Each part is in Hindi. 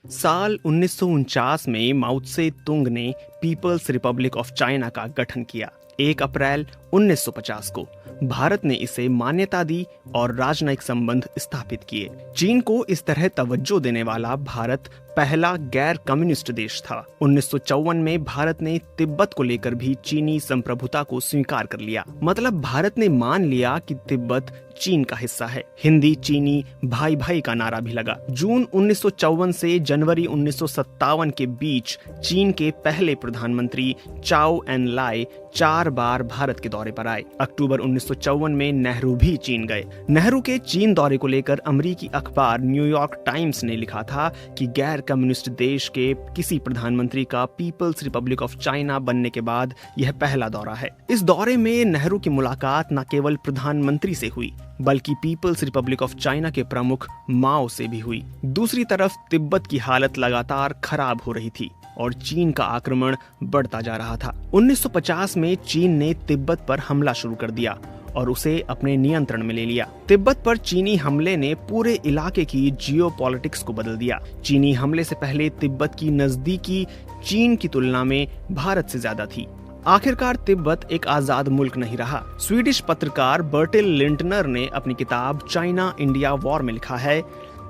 साल 1949 में माओ त्से तुंग ने पीपल्स रिपब्लिक ऑफ चाइना का गठन किया। 1 अप्रैल 1950 को भारत ने इसे मान्यता दी और राजनयिक संबंध स्थापित किए। चीन को इस तरह तवज्जो देने वाला भारत पहला गैर कम्युनिस्ट देश था। 1954 में भारत ने तिब्बत को लेकर भी चीनी संप्रभुता को स्वीकार कर लिया। मतलब भारत ने मान लिया कि तिब्बत चीन का हिस्सा है। हिंदी चीनी भाई भाई का नारा भी लगा। जून 1954 से जनवरी 1957 के बीच चीन के पहले प्रधानमंत्री चाओ एन लाय 4 बार भारत के दौरे पर आए। अक्टूबर 1954 में नेहरू भी चीन गए। नेहरू के चीन दौरे को लेकर अमेरिकी अखबार न्यूयॉर्क टाइम्स ने लिखा था कि गैर कम्युनिस्ट देश के किसी प्रधानमंत्री का पीपल्स रिपब्लिक ऑफ चाइना बनने के बाद यह पहला दौरा है। इस दौरे में नेहरू की मुलाकात न केवल प्रधानमंत्री से हुई बल्कि पीपल्स रिपब्लिक ऑफ चाइना के प्रमुख माओ से भी हुई। दूसरी तरफ तिब्बत की हालत लगातार खराब हो रही थी और चीन का आक्रमण बढ़ता जा रहा था। 1950 में चीन ने तिब्बत पर हमला शुरू कर दिया और उसे अपने नियंत्रण में ले लिया। तिब्बत पर चीनी हमले ने पूरे इलाके की जियोपॉलिटिक्स को बदल दिया। चीनी हमले से पहले तिब्बत की नजदीकी चीन की तुलना में भारत से ज्यादा थी। आखिरकार तिब्बत एक आजाद मुल्क नहीं रहा। स्वीडिश पत्रकार बर्टिल लिंटनर ने अपनी किताब चाइना इंडिया वॉर में लिखा है,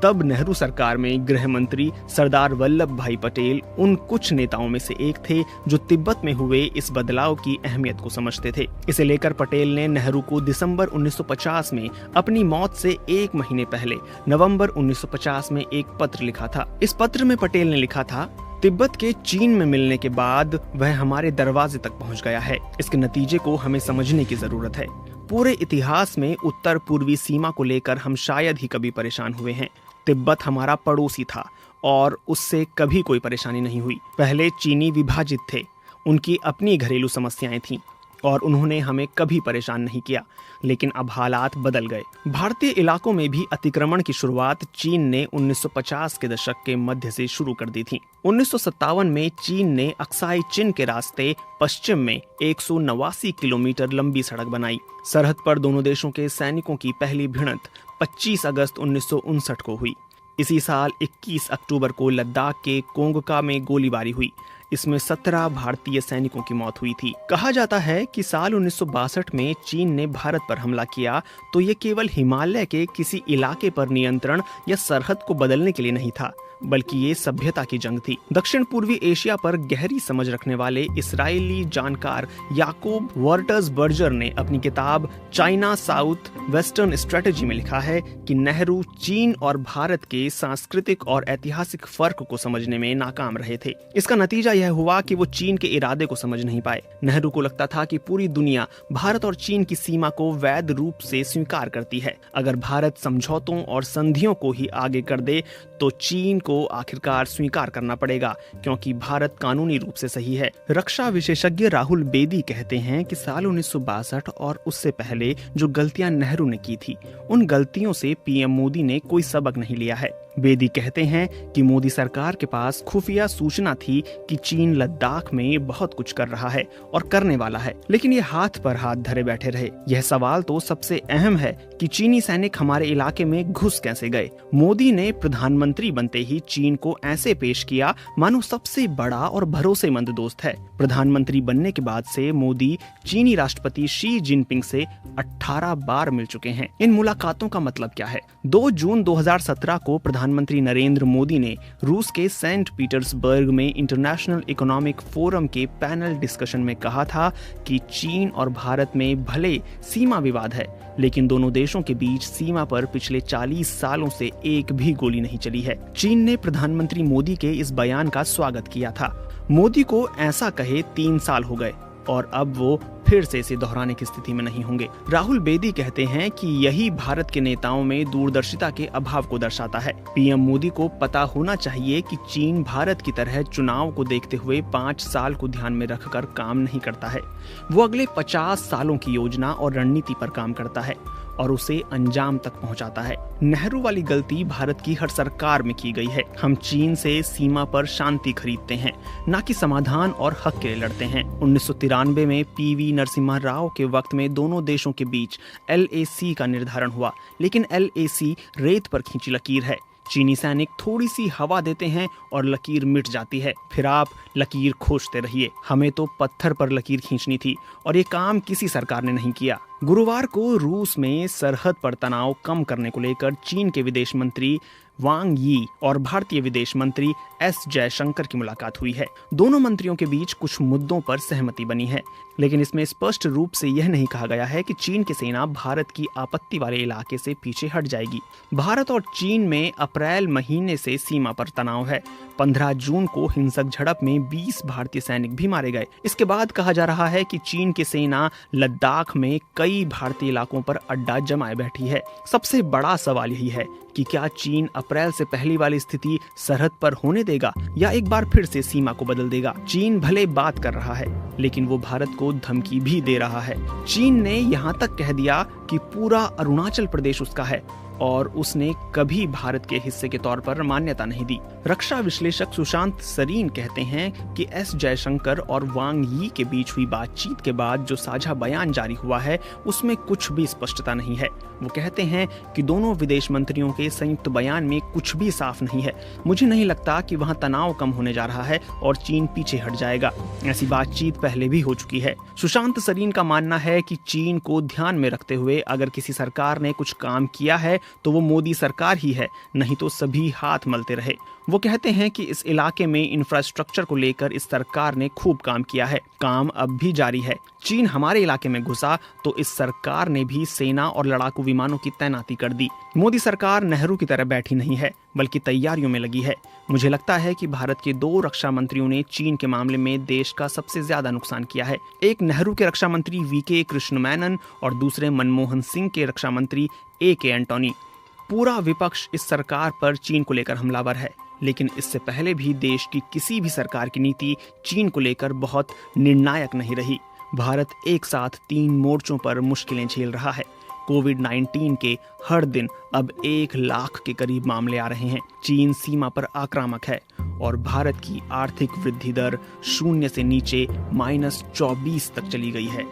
तब नेहरू सरकार में गृह मंत्री सरदार वल्लभ भाई पटेल उन कुछ नेताओं में से एक थे जो तिब्बत में हुए इस बदलाव की अहमियत को समझते थे। इसे लेकर पटेल ने नेहरू को दिसंबर 1950 में अपनी मौत से 1 महीने पहले नवंबर 1950 में एक पत्र लिखा था। इस पत्र में पटेल ने लिखा था, तिब्बत के चीन में मिलने के बाद वह हमारे दरवाजे तक पहुंच गया है। इसके नतीजे को हमें समझने की जरूरत है। पूरे इतिहास में उत्तर पूर्वी सीमा को लेकर हम शायद ही कभी परेशान हुए हैं। तिब्बत हमारा पड़ोसी था और उससे कभी कोई परेशानी नहीं हुई। पहले चीनी विभाजित थे, उनकी अपनी घरेलू समस्याएं थीं और उन्होंने हमें कभी परेशान नहीं किया, लेकिन अब हालात बदल गए। भारतीय इलाकों में भी अतिक्रमण की शुरुआत चीन ने 1950 के दशक के मध्य से शुरू कर दी थी। 1957 में चीन ने अक्साई चिन के रास्ते पश्चिम में 189 किलोमीटर लंबी सड़क बनाई। सरहद पर दोनों देशों के सैनिकों की पहली भिड़ंत 25 अगस्त 1959 को हुई। इसी साल 21 अक्टूबर को लद्दाख के कोंगका में गोलीबारी हुई। इसमें 17 भारतीय सैनिकों की मौत हुई थी। कहा जाता है कि साल 1962 में चीन ने भारत पर हमला किया तो ये केवल हिमालय के किसी इलाके पर नियंत्रण या सरहद को बदलने के लिए नहीं था, बल्कि ये सभ्यता की जंग थी। दक्षिण पूर्वी एशिया पर गहरी समझ रखने वाले इस्राएली जानकार याकूब वर्टर्सबर्जर ने अपनी किताब चाइना साउथ वेस्टर्न स्ट्रेटेजी में लिखा है कि नेहरू चीन और भारत के सांस्कृतिक और ऐतिहासिक फर्क को समझने में नाकाम रहे थे। इसका नतीजा यह हुआ कि वो चीन के इरादे को समझ नहीं पाए। नेहरू को लगता था कि पूरी दुनिया भारत और चीन की सीमा को वैध रूप से स्वीकार करती है। अगर भारत समझौतों और संधियों को ही आगे कर दे तो चीन को आखिरकार स्वीकार करना पड़ेगा, क्योंकि भारत कानूनी रूप से सही है। रक्षा विशेषज्ञ राहुल बेदी कहते हैं कि साल 1962 और उससे पहले जो गलतियां नेहरू ने की थी, उन गलतियों से पीएम मोदी ने कोई सबक नहीं लिया है। बेदी कहते हैं कि मोदी सरकार के पास खुफिया सूचना थी कि चीन लद्दाख में बहुत कुछ कर रहा है और करने वाला है, लेकिन ये हाथ पर हाथ धरे बैठे रहे। यह सवाल तो सबसे अहम है कि चीनी सैनिक हमारे इलाके में घुस कैसे गए। मोदी ने प्रधानमंत्री बनते ही चीन को ऐसे पेश किया मानो सबसे बड़ा और भरोसेमंद दोस्त है। प्रधानमंत्री बनने के बाद से मोदी चीनी राष्ट्रपति शी जिनपिंग से 18 बार मिल चुके हैं। इन मुलाकातों का मतलब क्या है? 2 जून 2017 को प्रधानमंत्री नरेंद्र मोदी ने रूस के सेंट पीटर्सबर्ग में इंटरनेशनल इकोनॉमिक फोरम के पैनल डिस्कशन में कहा था कि चीन और भारत में भले सीमा विवाद है, लेकिन दोनों देशों के बीच सीमा पर पिछले 40 सालों से एक भी गोली नहीं चली है। चीन ने प्रधानमंत्री मोदी के इस बयान का स्वागत किया था। मोदी को ऐसा कहे 3 साल हो गए और अब वो फिर से इसे दोहराने की स्थिति में नहीं होंगे। राहुल बेदी कहते हैं कि यही भारत के नेताओं में दूरदर्शिता के अभाव को दर्शाता है। पीएम मोदी को पता होना चाहिए कि चीन भारत की तरह चुनाव को देखते हुए 5 साल को ध्यान में रखकर काम नहीं करता है। वो अगले 50 सालों की योजना और रणनीति पर काम करता है और उसे अंजाम तक पहुंचाता है। नेहरू वाली गलती भारत की हर सरकार में की गई है। हम चीन से सीमा पर शांति खरीदते हैं, न कि समाधान और हक के लिए लड़ते हैं। 1993 में पीवी नरसिम्हा राव के वक्त में दोनों देशों के बीच LAC का निर्धारण हुआ, लेकिन LAC रेत पर खींची लकीर है, चीनी सैनिक थोड़ी सी हवा देते हैं और लकीर मिट जाती है। फिर आप लकीर खोजते रहिए। हमें तो पत्थर पर लकीर खींचनी थी और ये काम किसी सरकार ने नहीं किया। गुरुवार को रूस में सरहद पर तनाव कम करने को लेकर चीन के विदेश मंत्री वांग यी और भारतीय विदेश मंत्री एस जयशंकर की मुलाकात हुई है। दोनों मंत्रियों के बीच कुछ मुद्दों पर सहमति बनी है, लेकिन इसमें स्पष्ट रूप से यह नहीं कहा गया है कि चीन की सेना भारत की आपत्ति वाले इलाके से पीछे हट जाएगी। भारत और चीन में अप्रैल महीने से सीमा पर तनाव है। 15 जून को हिंसक झड़प में 20 भारतीय सैनिक भी मारे गए। इसके बाद कहा जा रहा है कि चीन की सेना लद्दाख में कई भारतीय इलाकों पर अड्डा जमाए बैठी है। सबसे बड़ा सवाल यही है कि क्या चीन अप्रैल से पहली वाली स्थिति सरहद पर होने देगा या एक बार फिर से सीमा को बदल देगा। चीन भले बात कर रहा है, लेकिन वो भारत को धमकी भी दे रहा है। चीन ने यहाँ तक कह दिया कि पूरा अरुणाचल प्रदेश उसका है और उसने कभी भारत के हिस्से के तौर पर मान्यता नहीं दी। रक्षा विश्लेषक सुशांत सरीन कहते हैं कि एस जयशंकर और वांग यी के बीच हुई बातचीत के बाद जो साझा बयान जारी हुआ है उसमें कुछ भी स्पष्टता नहीं है। वो कहते हैं कि दोनों विदेश मंत्रियों के संयुक्त बयान में कुछ भी साफ नहीं है। मुझे नहीं लगता कि वहां तनाव कम होने जा रहा है और चीन पीछे हट जाएगा। ऐसी बातचीत पहले भी हो चुकी है। सुशांत सरीन का मानना है कि चीन को ध्यान में रखते हुए अगर किसी सरकार ने कुछ काम किया है तो वो मोदी सरकार ही है, नहीं तो सभी हाथ मलते रहे। वो कहते हैं कि इस इलाके में इंफ्रास्ट्रक्चर को लेकर इस सरकार ने खूब काम किया है, काम अब भी जारी है। चीन हमारे इलाके में घुसा तो इस सरकार ने भी सेना और लड़ाकू विमानों की तैनाती कर दी। मोदी सरकार नेहरू की तरह बैठी नहीं है, बल्कि तैयारियों में लगी है। मुझे लगता है कि भारत के 2 रक्षा मंत्रियों ने चीन के मामले में देश का सबसे ज्यादा नुकसान किया है। एक नेहरू के रक्षा मंत्री वीके कृष्ण मेनन और दूसरे मनमोहन सिंह के रक्षा मंत्री AK एंटोनी। पूरा विपक्ष इस सरकार पर चीन को लेकर हमलावर है, लेकिन इससे पहले भी देश की किसी भी सरकार की नीति चीन को लेकर बहुत निर्णायक नहीं रही। भारत एक साथ 3 मोर्चों पर मुश्किलें झेल रहा है। कोविड-19 के हर दिन अब 1 लाख के करीब मामले आ रहे हैं। चीन सीमा पर आक्रामक है और भारत की आर्थिक वृद्धि दर 0 से नीचे -24 तक चली गई है।